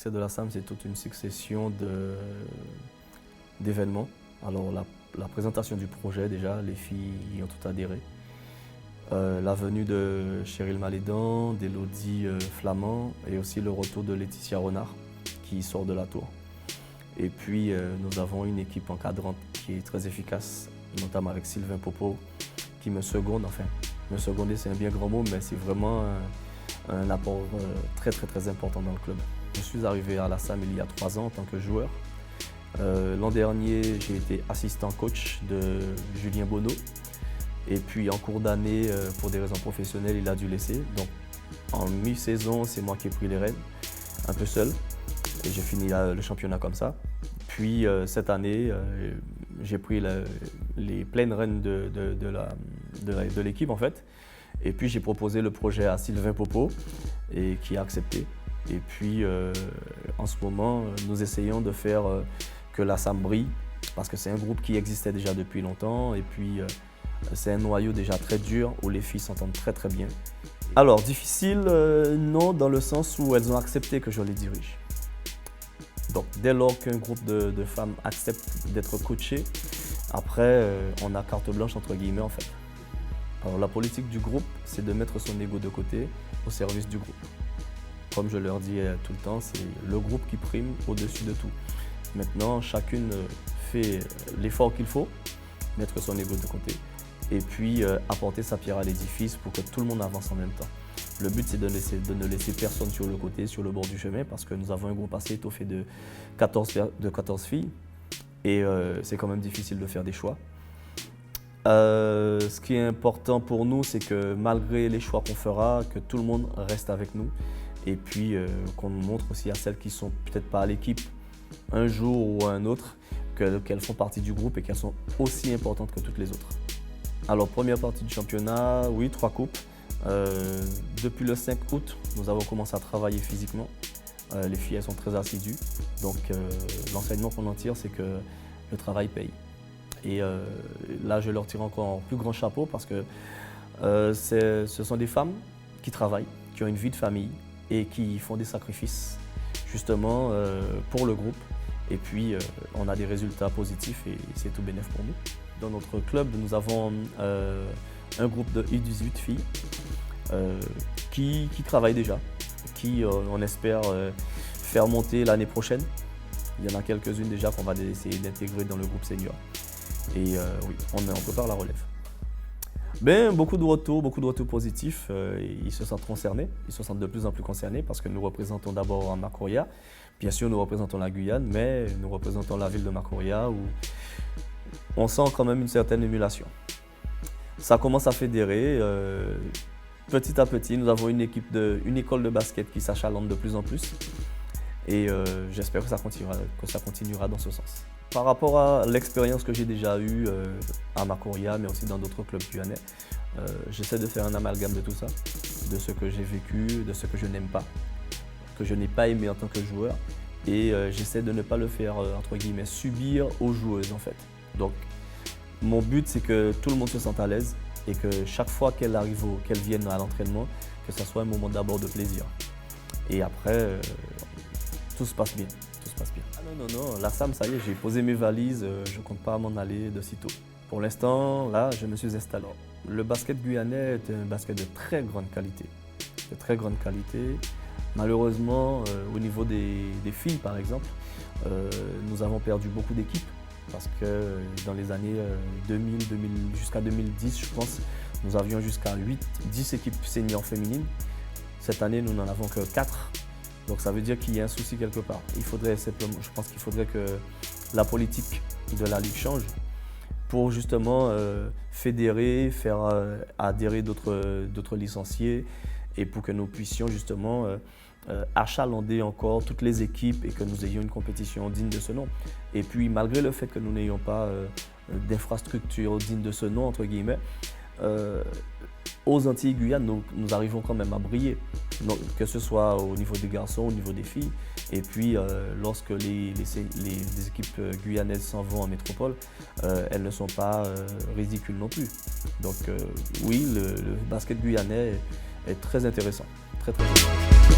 succès de la SAM, c'est toute une succession d'événements. Alors la présentation du projet déjà, les filles y ont tout adhéré. La venue de Cheryl Malédan, d'Élodie Flamand et aussi le retour de Laetitia Renard qui sort de la tour. Et puis nous avons une équipe encadrante qui est très efficace, notamment avec Sylvain Popo qui me seconde, enfin me seconder c'est un bien grand mot, mais c'est vraiment un apport très important dans le club. Je suis arrivé à la SAM il y a 3 ans en tant que joueur. L'an dernier, j'ai été assistant coach de Julien Bonneau. Et puis en cours d'année, pour des raisons professionnelles, il a dû laisser. Donc en mi-saison, c'est moi qui ai pris les rênes, un peu seul. Et j'ai fini le championnat comme ça. Puis cette année, j'ai pris les pleines rênes de l'équipe en fait. Et puis j'ai proposé le projet à Sylvain Popo et qui a accepté. Et puis en ce moment, nous essayons de faire que la SAM brille parce que c'est un groupe qui existait déjà depuis longtemps et puis c'est un noyau déjà très dur où les filles s'entendent très bien. Alors difficile, non, dans le sens où elles ont accepté que je les dirige. Donc dès lors qu'un groupe de femmes accepte d'être coaché, après on a carte blanche entre guillemets en fait. Alors la politique du groupe, c'est de mettre son ego de côté au service du groupe. Comme je leur dis tout le temps, c'est le groupe qui prime au-dessus de tout. Maintenant, chacune fait l'effort qu'il faut, mettre son ego de côté, et puis apporter sa pierre à l'édifice pour que tout le monde avance en même temps. Le but, c'est de ne laisser personne sur le côté, sur le bord du chemin, parce que nous avons un groupe assez étoffé de 14 filles, et c'est quand même difficile de faire des choix. Ce qui est important pour nous, c'est que malgré les choix qu'on fera, que tout le monde reste avec nous, et puis qu'on montre aussi à celles qui ne sont peut-être pas à l'équipe un jour ou un autre, qu'elles font partie du groupe et qu'elles sont aussi importantes que toutes les autres. Alors première partie du championnat, oui, 3 coupes. Depuis le 5 août, nous avons commencé à travailler physiquement. Les filles, elles sont très assidues. Donc l'enseignement qu'on en tire, c'est que le travail paye. Et là, je leur tire encore un plus grand chapeau parce que ce sont des femmes qui travaillent, qui ont une vie de famille et qui font des sacrifices justement pour le groupe. Et puis, on a des résultats positifs et c'est tout bénef pour nous. Dans notre club, nous avons un groupe de U18 filles qui travaillent déjà, qui on espère faire monter l'année prochaine. Il y en a quelques-unes déjà qu'on va essayer d'intégrer dans le groupe senior. Et oui, on prépare la relève. Ben, beaucoup de retours positifs. Ils se sentent concernés, ils se sentent de plus en plus concernés parce que nous représentons d'abord Macoria. Bien sûr, nous représentons la Guyane, mais nous représentons la ville de Macoria où on sent quand même une certaine émulation. Ça commence à fédérer. Petit à petit, nous avons une école de basket qui s'achalante de plus en plus. Et j'espère que ça continuera dans ce sens. Par rapport à l'expérience que j'ai déjà eue à Macoria, mais aussi dans d'autres clubs guyanais, j'essaie de faire un amalgame de tout ça, de ce que j'ai vécu, de ce que je n'aime pas, que je n'ai pas aimé en tant que joueur, et j'essaie de ne pas le faire, entre guillemets, subir aux joueuses en fait. Donc, mon but, c'est que tout le monde se sente à l'aise et que chaque fois qu'elles viennent à l'entraînement, que ce soit un moment d'abord de plaisir. Et après, tout se passe bien. Ah non, la SAM, ça y est, j'ai posé mes valises, je ne compte pas m'en aller de sitôt. Pour l'instant, là, je me suis installé. Le basket guyanais est un basket de très grande qualité. Malheureusement, au niveau des filles, par exemple, nous avons perdu beaucoup d'équipes parce que dans les années 2000 jusqu'à 2010, je pense, nous avions jusqu'à 10 équipes seniors féminines. Cette année, nous n'en avons que 4. Donc ça veut dire qu'il y a un souci quelque part. Je pense qu'il faudrait que la politique de la Ligue change pour justement fédérer, faire adhérer d'autres licenciés et pour que nous puissions justement achalander encore toutes les équipes et que nous ayons une compétition digne de ce nom. Et puis malgré le fait que nous n'ayons pas d'infrastructure digne de ce nom, entre guillemets, aux Antilles Guyane, nous arrivons quand même à briller, donc, que ce soit au niveau des garçons, au niveau des filles. Et puis, lorsque les équipes guyanaises s'en vont en métropole, elles ne sont pas ridicules non plus. Donc oui, le basket guyanais est très intéressant, très intéressant.